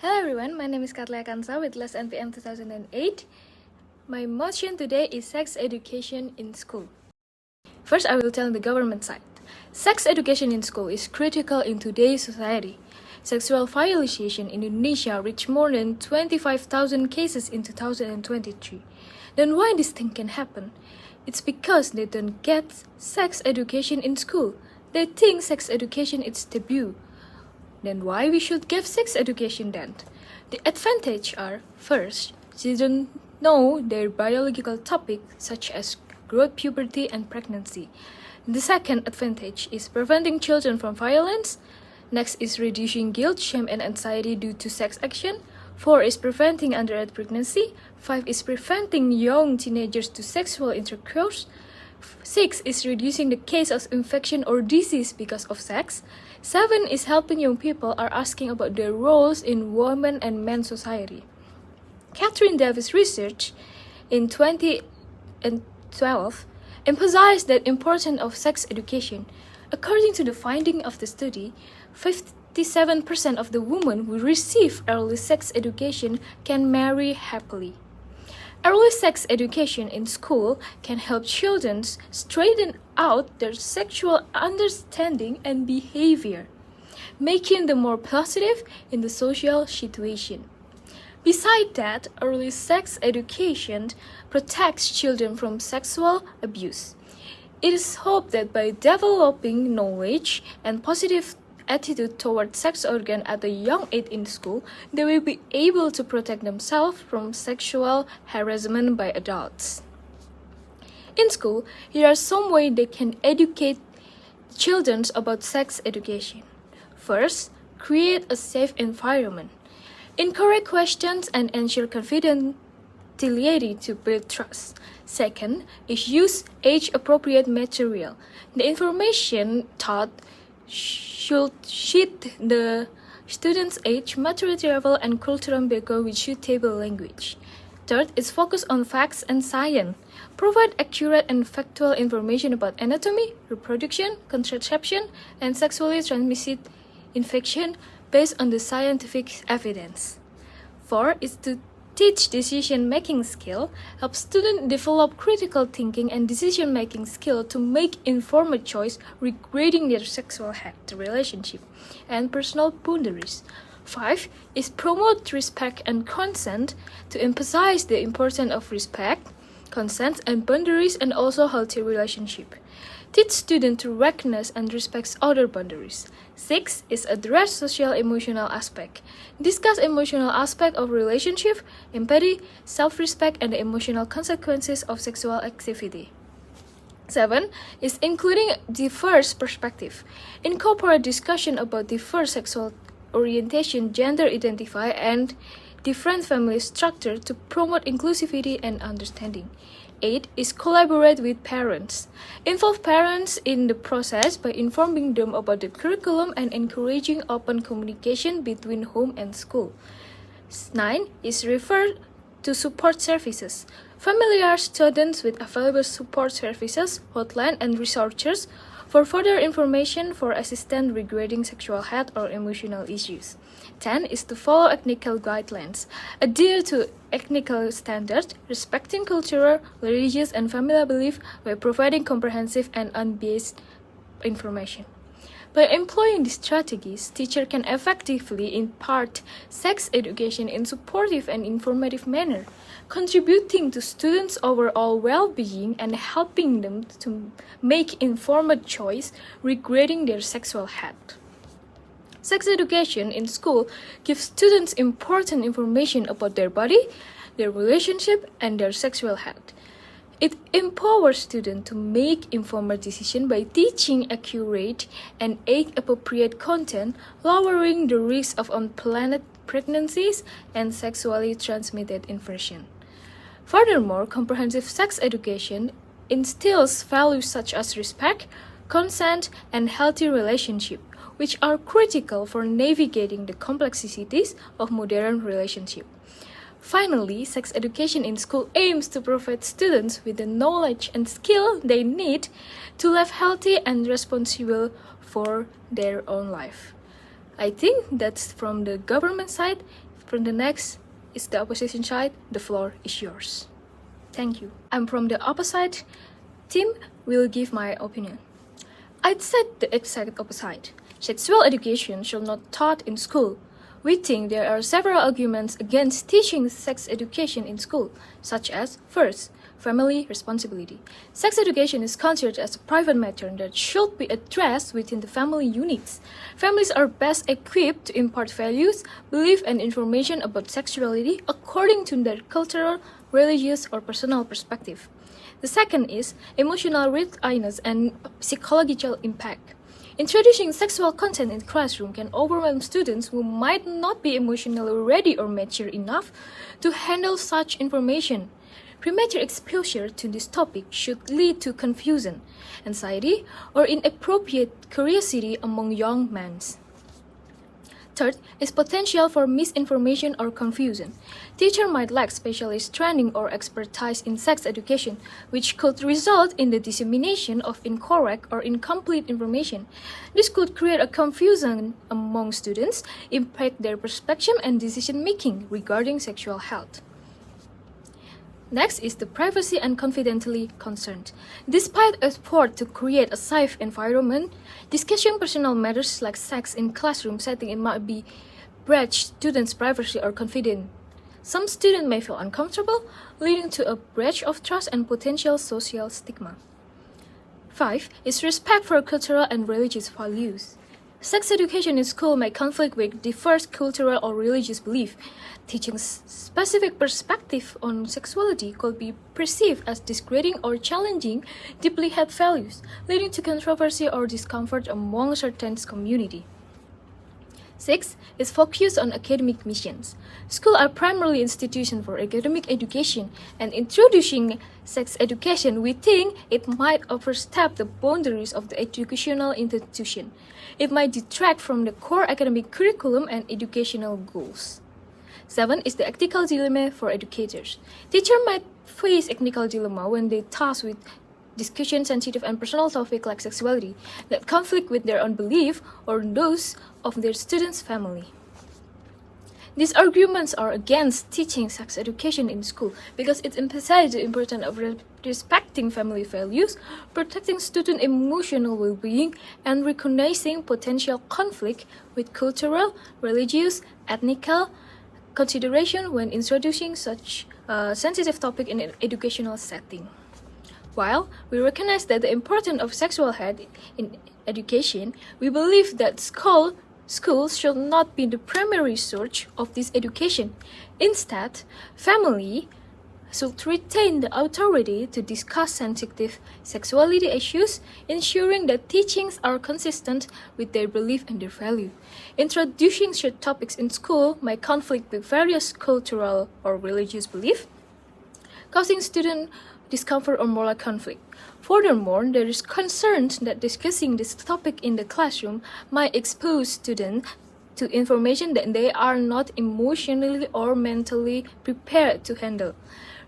Hello everyone, my name is Khanza with Less NPM 2008. My motion today is sex education in school. First, I will tell the government side. Sex education in school is critical in today's society. Sexual violation in Indonesia reached more than 25,000 cases in 2023. Then why this thing can happen? It's because they don't get sex education in school. They think sex education is taboo. Then why we should give sex education then? The advantage are, first, children know their biological topic such as growth, puberty, and pregnancy. The second advantage is preventing children from violence. Next is reducing guilt, shame, and anxiety due to sex action. 4 is preventing underage pregnancy. 5 is preventing young teenagers to sexual intercourse. 6 is reducing the case of infection or disease because of sex. 7 is helping young people are asking about their roles in women and men society. Catherine Davis' research in 2012 emphasized the importance of sex education. According to the finding of the study, 57% of the women who receive early sex education can marry happily. Early sex education in school can help children straighten out their sexual understanding and behavior, making them more positive in the social situation. Besides that, early sex education protects children from sexual abuse. It is hoped that by developing knowledge and positive attitude toward sex organ at a young age in school, they will be able to protect themselves from sexual harassment by adults. In school, here are some ways they can educate children about sex education. First, create a safe environment. Encourage questions and ensure confidentiality to build trust. Second is use age-appropriate material. The information taught should fit the student's age, maturity level, and cultural background with suitable language. Third is focus on facts and science. Provide accurate and factual information about anatomy, reproduction, contraception, and sexually transmitted infection based on the scientific evidence. 4 is to teach decision-making skill, help students develop critical thinking and decision-making skill to make informed choice regarding their sexual health, relationship, and personal boundaries. 5 is promote respect and consent to emphasize the importance of respect, consent, and boundaries, and also healthy relationship. Teach students to recognize and respect other boundaries. 6 is address social emotional aspect. Discuss emotional aspect of relationship, empathy, self-respect, and the emotional consequences of sexual activity. 7 is including diverse perspective. Incorporate discussion about diverse sexual orientation, gender identify, and different family structure to promote inclusivity and understanding. 8 is collaborate with parents. Involve parents in the process by informing them about the curriculum and encouraging open communication between home and school. 9 is refer to support services. Familiar students with available support services, hotline, and resources for further information for assistance regarding sexual health or emotional issues. 10 is to follow ethnical guidelines. Adhere to ethnical standards, respecting cultural, religious, and family belief by providing comprehensive and unbiased information. By employing these strategies, teachers can effectively impart sex education in supportive and informative manner, contributing to students' overall well-being and helping them to make informed choice regarding their sexual health. Sex education in school gives students important information about their body, their relationship, and their sexual health. It empowers students to make informed decisions by teaching accurate and age-appropriate content, lowering the risk of unplanned pregnancies and sexually transmitted infection. Furthermore, comprehensive sex education instills values such as respect, consent, and healthy relationship, which are critical for navigating the complexities of modern relationships. Finally, sex education in school aims to provide students with the knowledge and skill they need to live healthy and responsible for their own life. I think that's from the government side. From the next is the opposition side. The floor is yours. Thank you. I'm from the opposite team. Will give my opinion. I'd said the exact opposite. Sexual education should not taught in school. We think there are several arguments against teaching sex education in school, such as, first, family responsibility. Sex education is considered as a private matter that should be addressed within the family units. Families are best equipped to impart values, belief, and information about sexuality according to their cultural, religious, or personal perspective. The second is emotional readiness and psychological impact. Introducing sexual content in the classroom can overwhelm students who might not be emotionally ready or mature enough to handle such information. Premature exposure to this topic should lead to confusion, anxiety, or inappropriate curiosity among young men. Third is potential for misinformation or confusion. Teachers might lack specialist training or expertise in sex education, which could result in the dissemination of incorrect or incomplete information. This could create a confusion among students, impact their perception and decision-making regarding sexual health. Next is the privacy and confidentiality concerned. Despite effort to create a safe environment, discussing personal matters like sex in classroom setting might be breach students' privacy or confidence. Some students may feel uncomfortable, leading to a breach of trust and potential social stigma. 5 is respect for cultural and religious values. Sex education in school may conflict with diverse cultural or religious belief. Teaching specific perspective on sexuality could be perceived as discrediting or challenging deeply held values, leading to controversy or discomfort among certain community. 6 is focus on academic missions. Schools are primarily institutions for academic education, and introducing sex education, we think it might overstep the boundaries of the educational institution. It might detract from the core academic curriculum and educational goals. 7 is the ethical dilemma for educators. Teachers might face ethical dilemma when they tasked with discussion sensitive and personal topics like sexuality that conflict with their own belief or those of their students' family. These arguments are against teaching sex education in school because it emphasizes the importance of respecting family values, protecting student emotional well-being, and recognizing potential conflict with cultural, religious, ethnical consideration when introducing such sensitive topic in an educational setting. While we recognize that the importance of sexual health in education, we believe that schools should not be the primary source of this education. Instead, family should retain the authority to discuss sensitive sexuality issues, ensuring that teachings are consistent with their belief and their value. Introducing such topics in school may conflict with various cultural or religious beliefs, causing student discomfort or moral conflict. Furthermore, there is concern that discussing this topic in the classroom might expose students to information that they are not emotionally or mentally prepared to handle,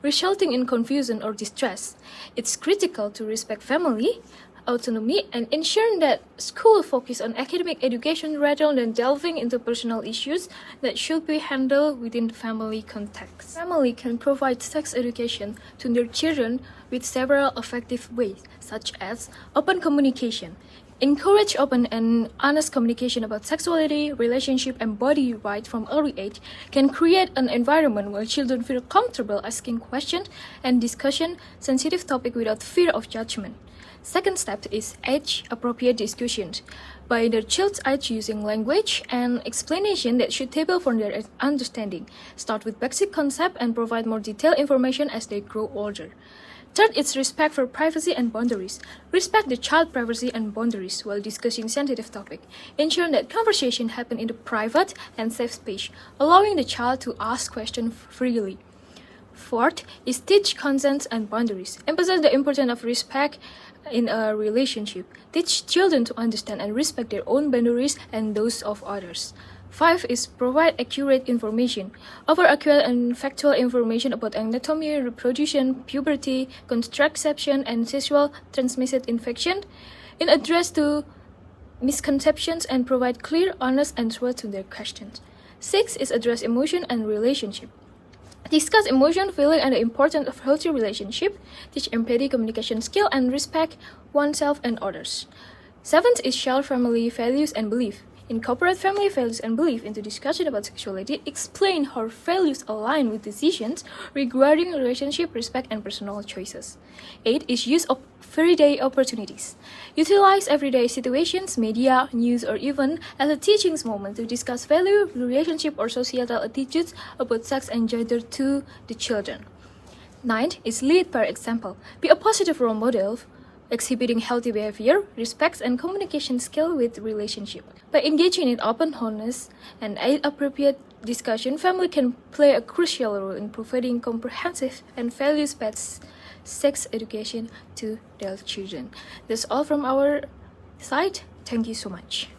resulting in confusion or distress. It's critical to respect family autonomy and ensure that schools focus on academic education rather than delving into personal issues that should be handled within the family context. Family can provide sex education to their children with several effective ways, such as open communication. Encourage open and honest communication about sexuality, relationship, and body rights from early age can create an environment where children feel comfortable asking questions and discussing sensitive topics without fear of judgment. Second step is age-appropriate discussions. By their child's age, using language and explanation that suitable for their understanding. Start with basic concept and provide more detailed information as they grow older. Third is respect for privacy and boundaries. Respect the child's privacy and boundaries while discussing sensitive topics. Ensure that conversation happen in the private and safe space, allowing the child to ask questions freely. Fourth is teach consent and boundaries. Emphasize the importance of respect in a relationship. Teach children to understand and respect their own boundaries and those of others. 5 is provide accurate information. Offer accurate and factual information about anatomy, reproduction, puberty, contraception, and sexual transmitted infection in address to misconceptions and provide clear, honest answers to their questions. 6 is address emotion and relationship. Discuss emotion, feeling, and the importance of healthy relationship. Teach empathy, communication skill, and respect oneself and others. 7th is share family values and belief. Incorporate family values and belief into discussion about sexuality. Explain how values align with decisions regarding relationship, respect, and personal choices. 8 is use of everyday opportunities. Utilize everyday situations, media, news, or even as a teaching moment to discuss value, relationship, or societal attitudes about sex and gender to the children. 9th is lead by example. Be a positive role model, exhibiting healthy behavior, respect, and communication skill with relationship. By engaging in open, honest, and age-appropriate discussion, family can play a crucial role in providing comprehensive and values-based sex education to their children. That's all from our side. Thank you so much.